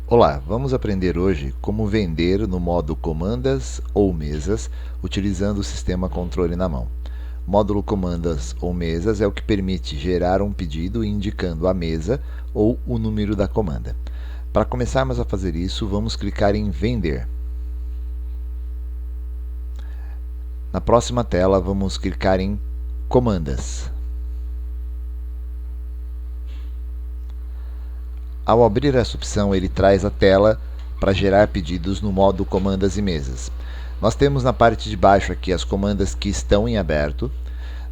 Olá, vamos aprender hoje como vender no modo comandas ou mesas utilizando o sistema controle na mão. Módulo comandas ou mesas é o que permite gerar um pedido indicando a mesa ou o número da comanda. Para começarmos a fazer isso, vamos clicar em vender. Na próxima tela, vamos clicar em comandas. Ao abrir essa opção, ele traz a tela para gerar pedidos no modo comandas e mesas. Nós temos na parte de baixo aqui as comandas que estão em aberto.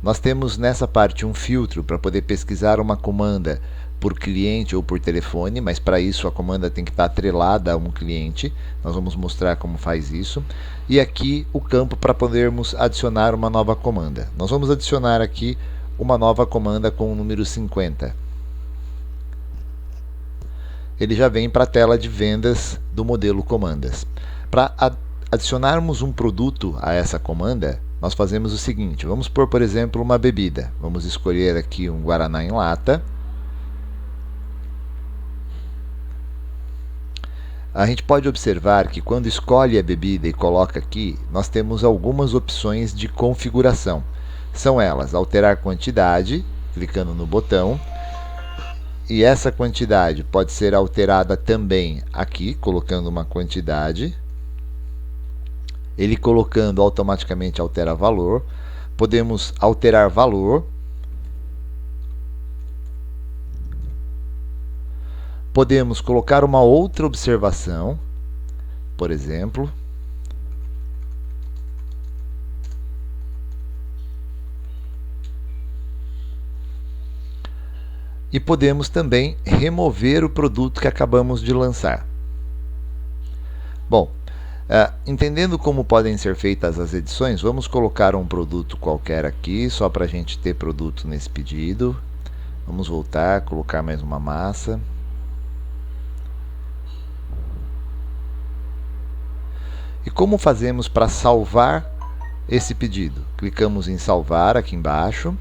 Nós temos nessa parte um filtro para poder pesquisar uma comanda por cliente ou por telefone, mas para isso a comanda tem que estar atrelada a um cliente. Nós vamos mostrar como faz isso. E aqui o campo para podermos adicionar uma nova comanda. Nós vamos adicionar aqui uma nova comanda com o número 50. Ele já vem para a tela de vendas do modelo comandas. Para adicionarmos um produto a essa comanda, nós fazemos o seguinte: vamos pôr, por exemplo, uma bebida. Vamos escolher aqui um Guaraná em lata. A gente pode observar que quando escolhe a bebida e coloca aqui, nós temos algumas opções de configuração. São elas: alterar quantidade, clicando no botão. E essa quantidade pode ser alterada também aqui, colocando uma quantidade. Ele colocando automaticamente altera valor. Podemos alterar valor. Podemos colocar uma outra observação, por exemplo. E podemos também remover o produto que acabamos de lançar. Bom, entendendo como podem ser feitas as edições, vamos colocar um produto qualquer aqui, só para a gente ter produto nesse pedido. Vamos voltar, colocar mais uma massa. E como fazemos para salvar esse pedido? Clicamos em salvar aqui embaixo.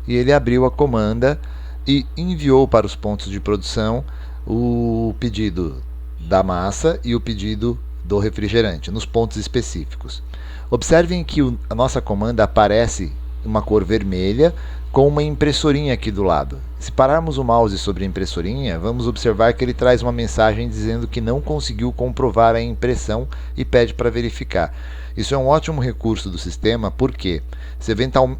E ele abriu a comanda e enviou para os pontos de produção o pedido da massa e o pedido do refrigerante, nos pontos específicos. Observem que a nossa comanda aparece uma cor vermelha com uma impressorinha aqui do lado. Se pararmos o mouse sobre a impressorinha, vamos observar que ele traz uma mensagem dizendo que não conseguiu comprovar a impressão e pede para verificar. Isso é um ótimo recurso do sistema, porque se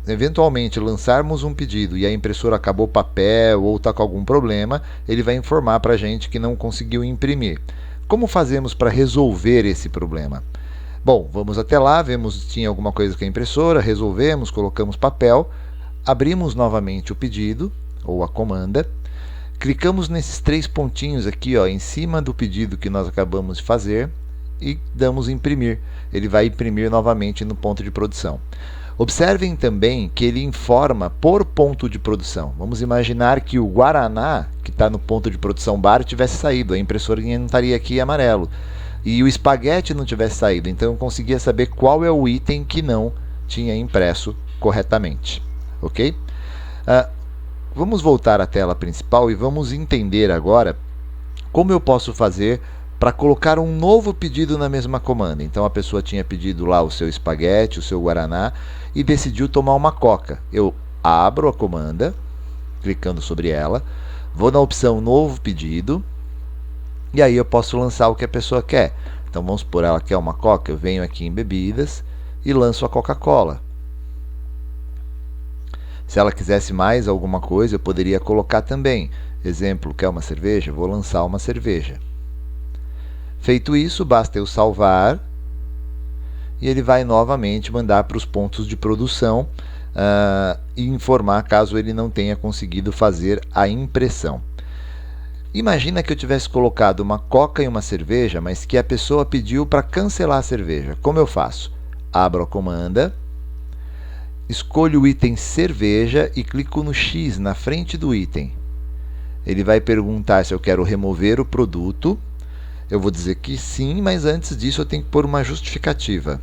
eventualmente lançarmos um pedido e a impressora acabou o papel ou está com algum problema, ele vai informar para a gente que não conseguiu imprimir. Como fazemos para resolver esse problema? Bom, vamos até lá, vemos se tinha alguma coisa com a impressora, resolvemos, colocamos papel, abrimos novamente o pedido ou a comanda, clicamos nesses três pontinhos aqui, ó, em cima do pedido que nós acabamos de fazer e damos imprimir. Ele vai imprimir novamente no ponto de produção. Observem também que ele informa por ponto de produção. Vamos imaginar que o Guaraná, que está no ponto de produção bar, tivesse saído. A impressorinha não estaria aqui em amarelo. E o espaguete não tivesse saído. Então eu conseguia saber qual é o item que não tinha impresso corretamente. Ok? Vamos voltar à tela principal e vamos entender agora como eu posso fazer para colocar um novo pedido na mesma comanda. Então a pessoa tinha pedido lá o seu espaguete, o seu Guaraná e decidiu tomar uma coca. Eu abro a comanda, clicando sobre ela, vou na opção novo pedido e aí eu posso lançar o que a pessoa quer. Então vamos supor, ela quer uma coca, eu venho aqui em bebidas e lanço a Coca-Cola. Se ela quisesse mais alguma coisa, eu poderia colocar também. Exemplo, quer uma cerveja? Vou lançar uma cerveja. Feito isso, basta eu salvar e ele vai novamente mandar para os pontos de produção e informar caso ele não tenha conseguido fazer a impressão. Imagina que eu tivesse colocado uma coca e uma cerveja, mas que a pessoa pediu para cancelar a cerveja. Como eu faço? Abro a comanda, escolho o item cerveja e clico no X na frente do item. Ele vai perguntar se eu quero remover o produto. Eu vou dizer que sim, mas antes disso eu tenho que pôr uma justificativa.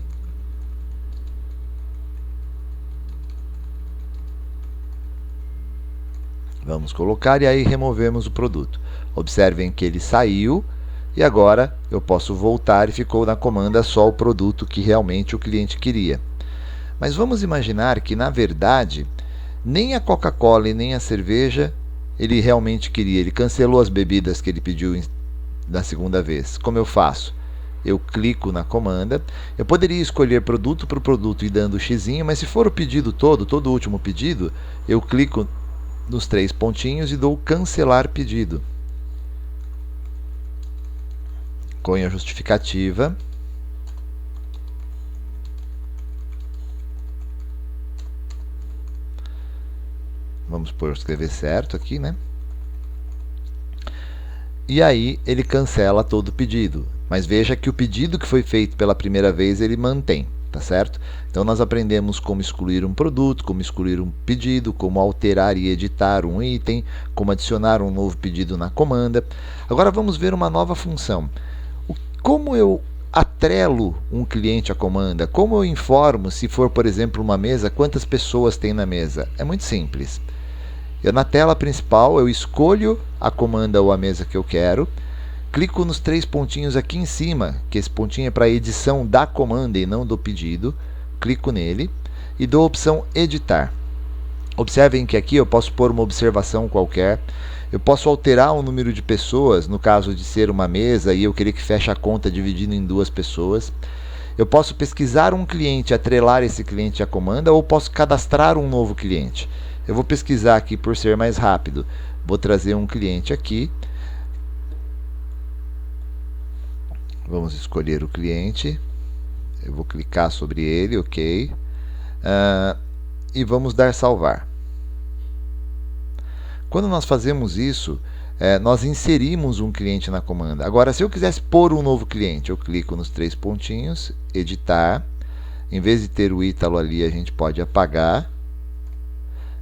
Vamos colocar e aí removemos o produto. Observem que ele saiu e agora eu posso voltar e ficou na comanda só o produto que realmente o cliente queria. Mas vamos imaginar que, na verdade, nem a Coca-Cola e nem a cerveja ele realmente queria. Ele cancelou as bebidas que ele pediu na segunda vez. Como eu faço? Eu clico na comanda. Eu poderia escolher produto por produto e dando xizinho, mas se for o pedido todo o último pedido, eu clico nos 3 pontinhos e dou cancelar pedido. Ponho a justificativa. Vamos escrever certo aqui, né? E aí ele cancela todo o pedido. Mas veja que o pedido que foi feito pela primeira vez ele mantém, tá certo? Então nós aprendemos como excluir um produto, como excluir um pedido, como alterar e editar um item, como adicionar um novo pedido na comanda. Agora vamos ver uma nova função. Como eu atrelo um cliente à comanda? Como eu informo, se for, por exemplo, uma mesa, quantas pessoas tem na mesa? É muito simples. Na tela principal, eu escolho a comanda ou a mesa que eu quero, clico nos 3 pontinhos aqui em cima, que esse pontinho é para a edição da comanda e não do pedido, clico nele e dou a opção editar. Observem que aqui eu posso pôr uma observação qualquer, eu posso alterar o número de pessoas, no caso de ser uma mesa e eu querer que feche a conta dividindo em 2 pessoas. Eu posso pesquisar um cliente, atrelar esse cliente à comanda, ou posso cadastrar um novo cliente. Eu vou pesquisar aqui por ser mais rápido. Vou trazer um cliente aqui. Vamos escolher o cliente. Eu vou clicar sobre ele, ok. E vamos dar salvar. Quando nós fazemos isso, nós inserimos um cliente na comanda. Agora, se eu quisesse pôr um novo cliente, eu clico nos 3 pontinhos, editar. Em vez de ter o Ítalo ali, a gente pode apagar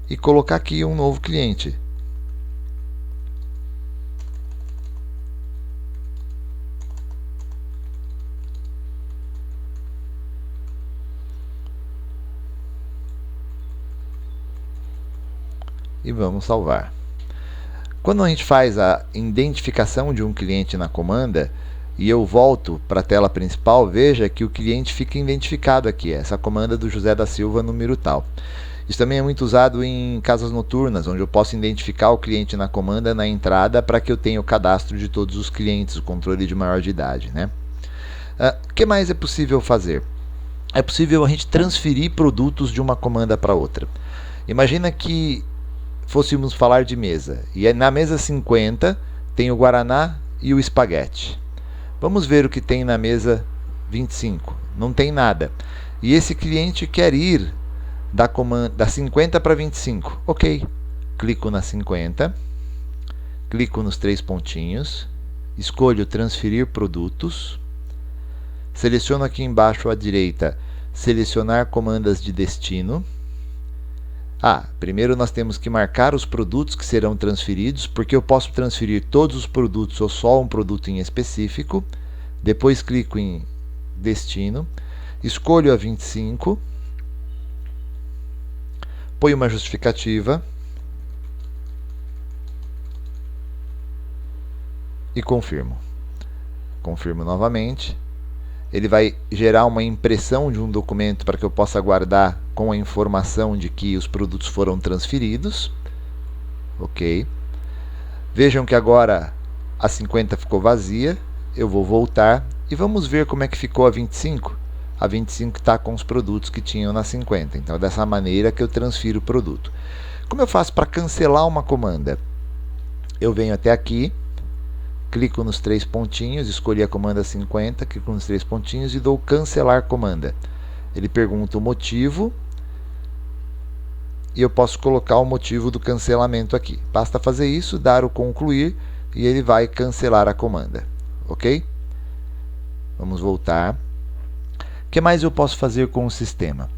e colocar aqui um novo cliente. E vamos salvar. Quando a gente faz a identificação de um cliente na comanda e eu volto para a tela principal, veja que o cliente fica identificado aqui, essa comanda do José da Silva, número tal. Isso também é muito usado em casas noturnas, onde eu posso identificar o cliente na comanda na entrada para que eu tenha o cadastro de todos os clientes, o controle de maior de idade, né? O que mais é possível fazer? É possível a gente transferir produtos de uma comanda para outra. Imagina que fôssemos falar de mesa, e na mesa 50 tem o Guaraná e o espaguete. Vamos ver o que tem na mesa 25. Não tem nada. E esse cliente quer ir da 50 para 25. Ok. Clico na 50. Clico nos 3 pontinhos. Escolho transferir produtos. Seleciono aqui embaixo à direita, selecionar comandas de destino. Primeiro nós temos que marcar os produtos que serão transferidos, porque eu posso transferir todos os produtos ou só um produto em específico. Depois clico em destino, escolho a 25, ponho uma justificativa e confirmo. Confirmo novamente. Ele vai gerar uma impressão de um documento para que eu possa guardar com a informação de que os produtos foram transferidos. Ok. Vejam que agora a 50 ficou vazia. Eu vou voltar e vamos ver como é que ficou a 25. A 25 está com os produtos que tinham na 50. Então é dessa maneira que eu transfiro o produto. Como eu faço para cancelar uma comanda? Eu venho até aqui. Clico nos 3 pontinhos, escolhi a comanda 50, clico nos 3 pontinhos e dou cancelar comanda. Ele pergunta o motivo e eu posso colocar o motivo do cancelamento aqui. Basta fazer isso, dar o concluir e ele vai cancelar a comanda. Ok? Vamos voltar. O que mais eu posso fazer com o sistema?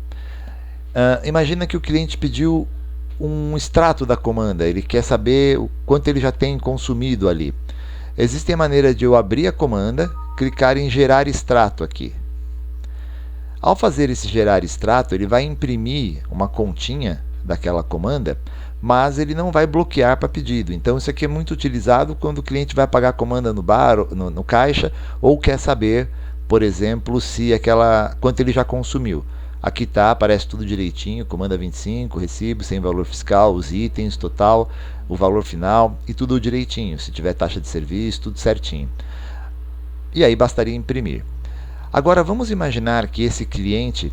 Imagina que o cliente pediu um extrato da comanda, ele quer saber o quanto ele já tem consumido ali. Existe a maneira de eu abrir a comanda, clicar em gerar extrato aqui. Ao fazer esse gerar extrato, ele vai imprimir uma continha daquela comanda, mas ele não vai bloquear para pedido. Então isso aqui é muito utilizado quando o cliente vai pagar a comanda no bar, no caixa, ou quer saber, por exemplo, se quanto ele já consumiu. Aqui está, aparece tudo direitinho, comanda 25, recibo, sem valor fiscal, os itens, total, o valor final e tudo direitinho. Se tiver taxa de serviço, tudo certinho. E aí bastaria imprimir. Agora vamos imaginar que esse cliente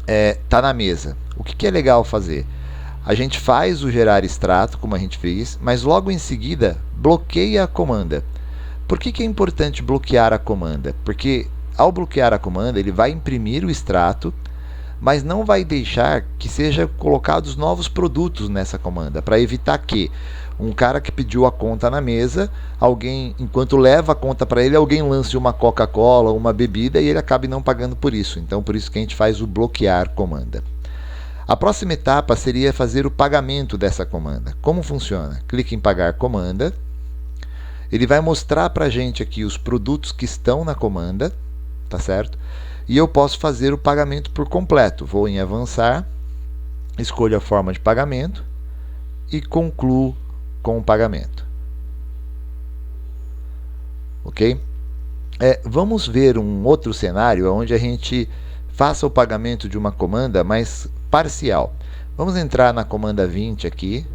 está na mesa. O que é legal fazer? A gente faz o gerar extrato, como a gente fez, mas logo em seguida bloqueia a comanda. Por que é importante bloquear a comanda? Porque ao bloquear a comanda, ele vai imprimir o extrato, mas não vai deixar que sejam colocados novos produtos nessa comanda, para evitar que um cara que pediu a conta na mesa, alguém, enquanto leva a conta para ele, alguém lance uma Coca-Cola, uma bebida e ele acabe não pagando por isso. Então, por isso que a gente faz o bloquear comanda. A próxima etapa seria fazer o pagamento dessa comanda. Como funciona? Clique em pagar comanda. Ele vai mostrar para a gente aqui os produtos que estão na comanda, tá certo? E eu posso fazer o pagamento por completo. Vou em avançar, escolho a forma de pagamento e concluo com o pagamento. Ok? Vamos ver um outro cenário onde a gente faça o pagamento de uma comanda mais parcial. Vamos entrar na comanda 20 aqui.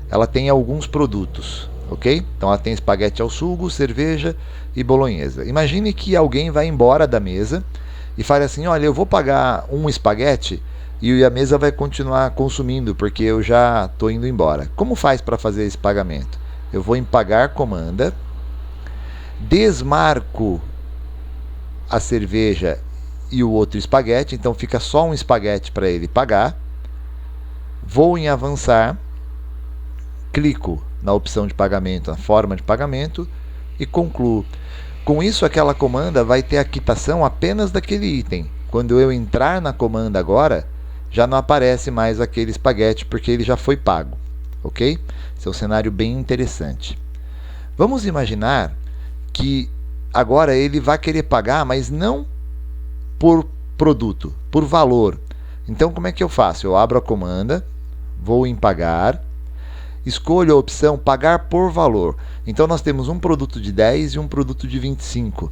Ela tem alguns produtos, ok? Então ela tem espaguete ao sugo, cerveja e bolonhesa. Imagine que alguém vai embora da mesa e fale assim, olha, eu vou pagar um espaguete e a mesa vai continuar consumindo porque eu já estou indo embora. Como faz para fazer esse pagamento? Eu vou em pagar comanda, desmarco a cerveja e o outro espaguete, então fica só um espaguete para ele pagar. Vou em avançar, clico na opção de pagamento, na forma de pagamento e concluo. Com isso, aquela comanda vai ter a quitação apenas daquele item. Quando eu entrar na comanda agora, já não aparece mais aquele espaguete porque ele já foi pago, ok? Esse é um cenário bem interessante. Vamos imaginar que agora ele vai querer pagar, mas não por produto, por valor. Então, como é que eu faço? Eu abro a comanda, vou em pagar, escolho a opção pagar por valor. Então, nós temos um produto de 10 e um produto de 25.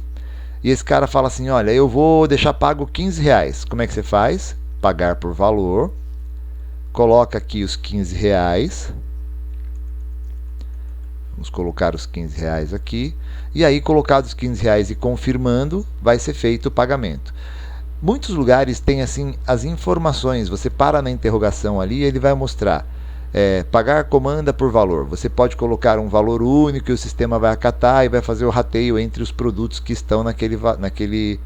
E esse cara fala assim, olha, eu vou deixar pago R$15. Como é que você faz? Pagar por valor. Coloca aqui os R$15. Vamos colocar os R$15 aqui. E aí, colocados os R$15 e confirmando, vai ser feito o pagamento. Muitos lugares têm assim as informações. Você para na interrogação ali e ele vai mostrar pagar comanda por valor. Você pode colocar um valor único e o sistema vai acatar e vai fazer o rateio entre os produtos que estão naquele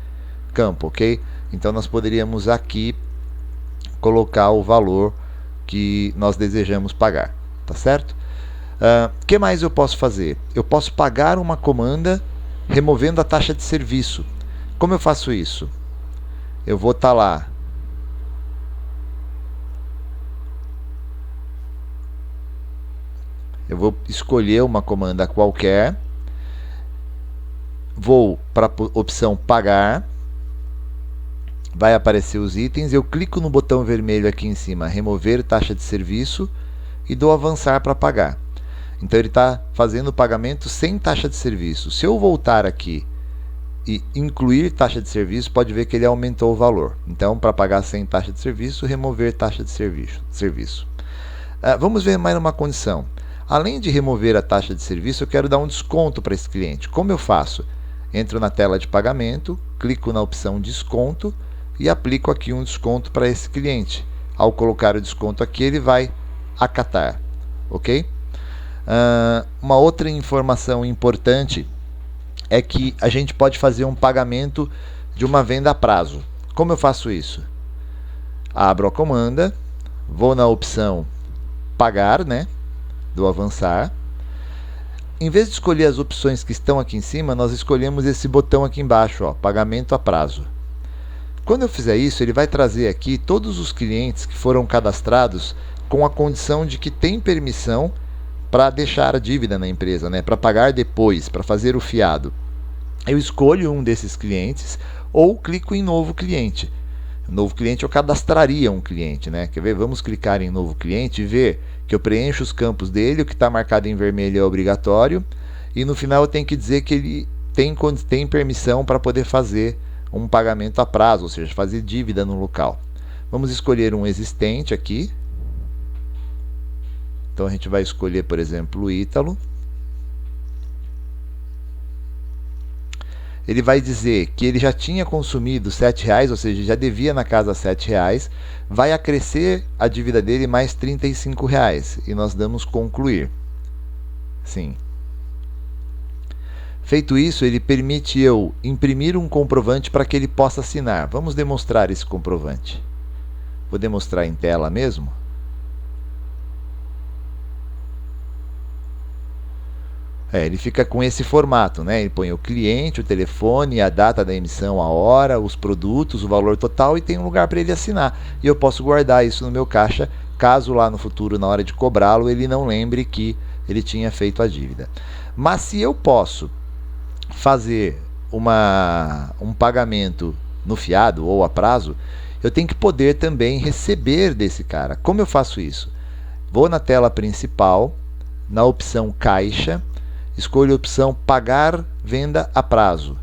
campo, ok? Então nós poderíamos aqui colocar o valor que nós desejamos pagar, tá certo? O que mais eu posso fazer? Eu posso pagar uma comanda removendo a taxa de serviço. Como eu faço isso? Eu vou estar lá. Eu vou escolher uma comanda qualquer. Vou para a opção pagar. Vai aparecer os itens. Eu clico no botão vermelho aqui em cima, remover taxa de serviço, e dou avançar para pagar. Então ele está fazendo o pagamento sem taxa de serviço. Se eu voltar aqui e incluir taxa de serviço, pode ver que ele aumentou o valor. Então, para pagar sem taxa de serviço, remover taxa de serviço. Vamos ver mais uma condição. Além de remover a taxa de serviço, eu quero dar um desconto para esse cliente. Como eu faço? Entro na tela de pagamento, clico na opção desconto e aplico aqui um desconto para esse cliente. Ao colocar o desconto aqui, ele vai acatar, ok? Uma outra informação importante é que a gente pode fazer um pagamento de uma venda a prazo. Como eu faço isso? Abro a comanda, vou na opção pagar, né? Do avançar. Em vez de escolher as opções que estão aqui em cima, nós escolhemos esse botão aqui embaixo, ó, pagamento a prazo. Quando eu fizer isso, ele vai trazer aqui todos os clientes que foram cadastrados com a condição de que tem permissão para deixar a dívida na empresa, né? Para pagar depois, para fazer o fiado. Eu escolho um desses clientes ou clico em novo cliente. Novo cliente, eu cadastraria um cliente, né? Quer ver? Vamos clicar em novo cliente e ver que eu preencho os campos dele, o que está marcado em vermelho é obrigatório, e no final eu tenho que dizer que ele tem permissão para poder fazer um pagamento a prazo, ou seja, fazer dívida no local. Vamos escolher um existente aqui. Então a gente vai escolher, por exemplo, o Ítalo. Ele vai dizer que ele já tinha consumido R$7, ou seja, já devia na casa R$7, vai acrescer a dívida dele mais R$35 e nós damos concluir. Sim. Feito isso, ele permite eu imprimir um comprovante para que ele possa assinar. Vamos demonstrar esse comprovante. Vou demonstrar em tela mesmo. Ele fica com esse formato, né? Ele põe o cliente, o telefone, a data da emissão, a hora, os produtos, o valor total e tem um lugar para ele assinar. E eu posso guardar isso no meu caixa, caso lá no futuro, na hora de cobrá-lo, ele não lembre que ele tinha feito a dívida. Mas se eu posso fazer um pagamento no fiado ou a prazo, eu tenho que poder também receber desse cara. Como eu faço isso? Vou na tela principal, na opção caixa, escolho a opção pagar venda a prazo.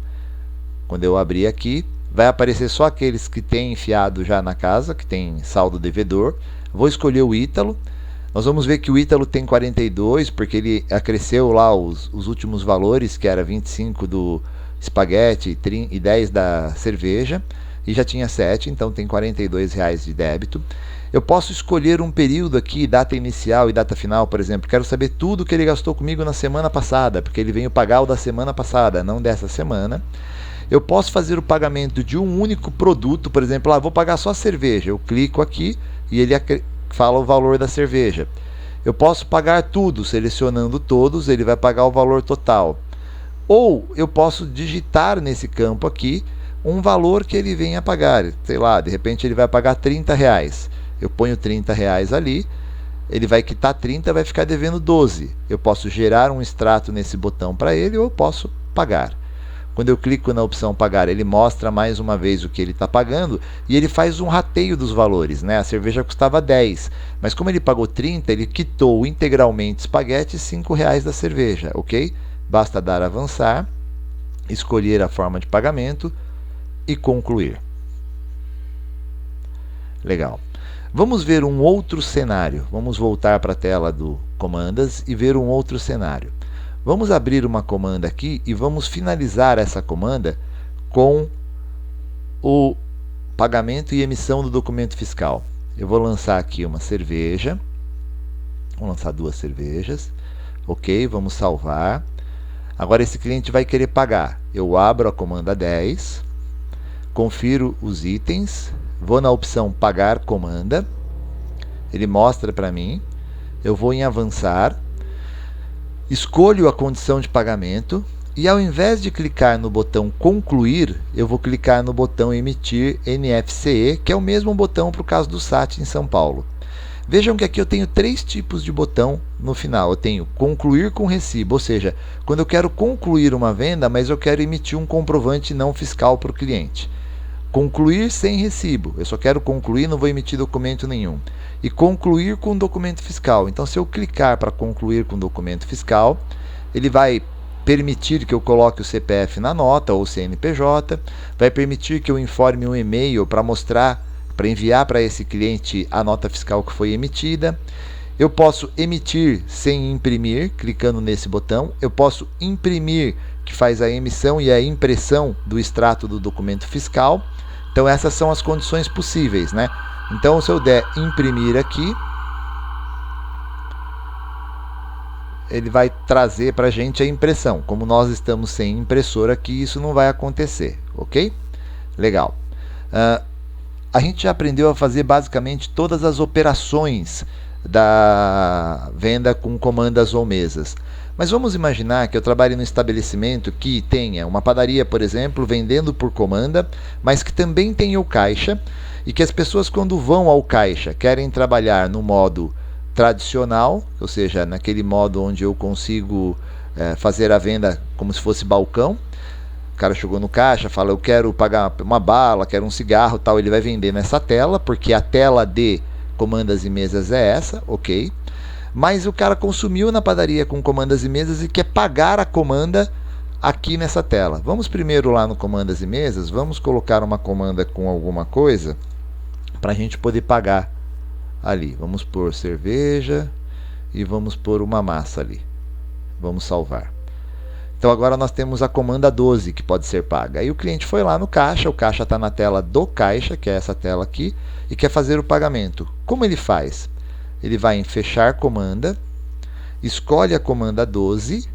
Quando eu abrir aqui, vai aparecer só aqueles que têm fiado já na casa, que tem saldo devedor. Vou escolher o Ítalo. Nós vamos ver que o Ítalo tem 42, porque ele acresceu lá os últimos valores, que era 25 do espaguete e 10 da cerveja, e já tinha 7, então tem R$42 de débito. Eu posso escolher um período aqui, data inicial e data final, por exemplo. Quero saber tudo que ele gastou comigo na semana passada, porque ele veio pagar o da semana passada, não dessa semana. Eu posso fazer o pagamento de um único produto, por exemplo, vou pagar só a cerveja. Eu clico aqui e ele fala o valor da cerveja. Eu posso pagar tudo, selecionando todos, ele vai pagar o valor total. Ou eu posso digitar nesse campo aqui um valor que ele venha pagar. Sei lá, de repente ele vai pagar R$30. Eu ponho R$30 ali, ele vai quitar 30, vai ficar devendo 12. Eu posso gerar um extrato nesse botão para ele ou eu posso pagar. Quando eu clico na opção pagar, ele mostra mais uma vez o que ele está pagando e ele faz um rateio dos valores, né? A cerveja custava 10, mas como ele pagou 30, ele quitou integralmente espaguete e R$5 da cerveja, ok? Basta dar avançar, escolher a forma de pagamento e concluir. Legal. Vamos ver um outro cenário. Vamos voltar para a tela do comandas e ver um outro cenário. Vamos abrir uma comanda aqui e vamos finalizar essa comanda com o pagamento e emissão do documento fiscal. Eu vou lançar aqui uma cerveja. Vou lançar 2 cervejas. Ok, vamos salvar. Agora esse cliente vai querer pagar. Eu abro a comanda 10, confiro os itens, vou na opção pagar comanda, ele mostra para mim, eu vou em avançar, escolho a condição de pagamento e ao invés de clicar no botão concluir, eu vou clicar no botão emitir NFCE, que é o mesmo botão para o caso do SAT em São Paulo. Vejam que aqui eu tenho 3 tipos de botão no final. Eu tenho concluir com recibo, ou seja, quando eu quero concluir uma venda, mas eu quero emitir um comprovante não fiscal para o cliente. Concluir sem recibo, eu só quero concluir, não vou emitir documento nenhum. E concluir com documento fiscal. Então, se eu clicar para concluir com documento fiscal, ele vai permitir que eu coloque o CPF na nota ou o CNPJ, vai permitir que eu informe um e-mail para mostrar, para enviar para esse cliente a nota fiscal que foi emitida. Eu posso emitir sem imprimir, clicando nesse botão. Eu posso imprimir, que faz a emissão e a impressão do extrato do documento fiscal. Então essas são as condições possíveis, né? Então se eu der imprimir aqui, ele vai trazer para a gente a impressão. Como nós estamos sem impressora aqui, isso não vai acontecer, ok? Legal. A gente já aprendeu a fazer basicamente todas as operações da venda com comandas ou mesas. Mas vamos imaginar que eu trabalhe num estabelecimento que tenha uma padaria, por exemplo, vendendo por comanda, mas que também tenha o caixa, e que as pessoas, quando vão ao caixa, querem trabalhar no modo tradicional, ou seja, naquele modo onde eu consigo fazer a venda como se fosse balcão. cara chegou no caixa, fala, eu quero pagar uma bala, quero um cigarro, tal, ele vai vender nessa tela, porque a tela de comandas e mesas é essa, ok? Mas o cara consumiu na padaria com comandas e mesas e quer pagar a comanda aqui nessa tela. Vamos primeiro lá no comandas e mesas, vamos colocar uma comanda com alguma coisa para a gente poder pagar ali. Vamos pôr cerveja e vamos pôr uma massa ali. Vamos salvar. Então agora nós temos a comanda 12 que pode ser paga. Aí o cliente foi lá no caixa, o caixa está na tela do caixa, que é essa tela aqui, e quer fazer o pagamento. Como ele faz? Ele vai em fechar comanda, escolhe a comanda 12,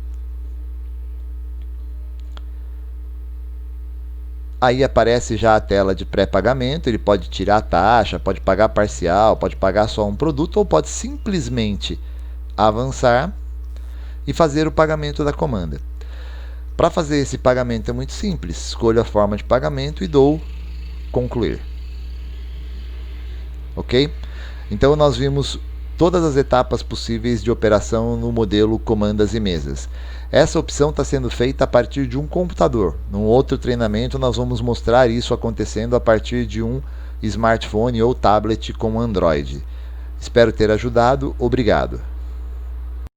aí aparece já a tela de pré-pagamento, ele pode tirar a taxa, pode pagar parcial, pode pagar só um produto, ou pode simplesmente avançar e fazer o pagamento da comanda. Para fazer esse pagamento é muito simples, escolho a forma de pagamento e dou concluir. Ok? Então nós vimos todas as etapas possíveis de operação no modelo comandas e mesas. Essa opção está sendo feita a partir de um computador. Num outro treinamento nós vamos mostrar isso acontecendo a partir de um smartphone ou tablet com Android. Espero ter ajudado. Obrigado.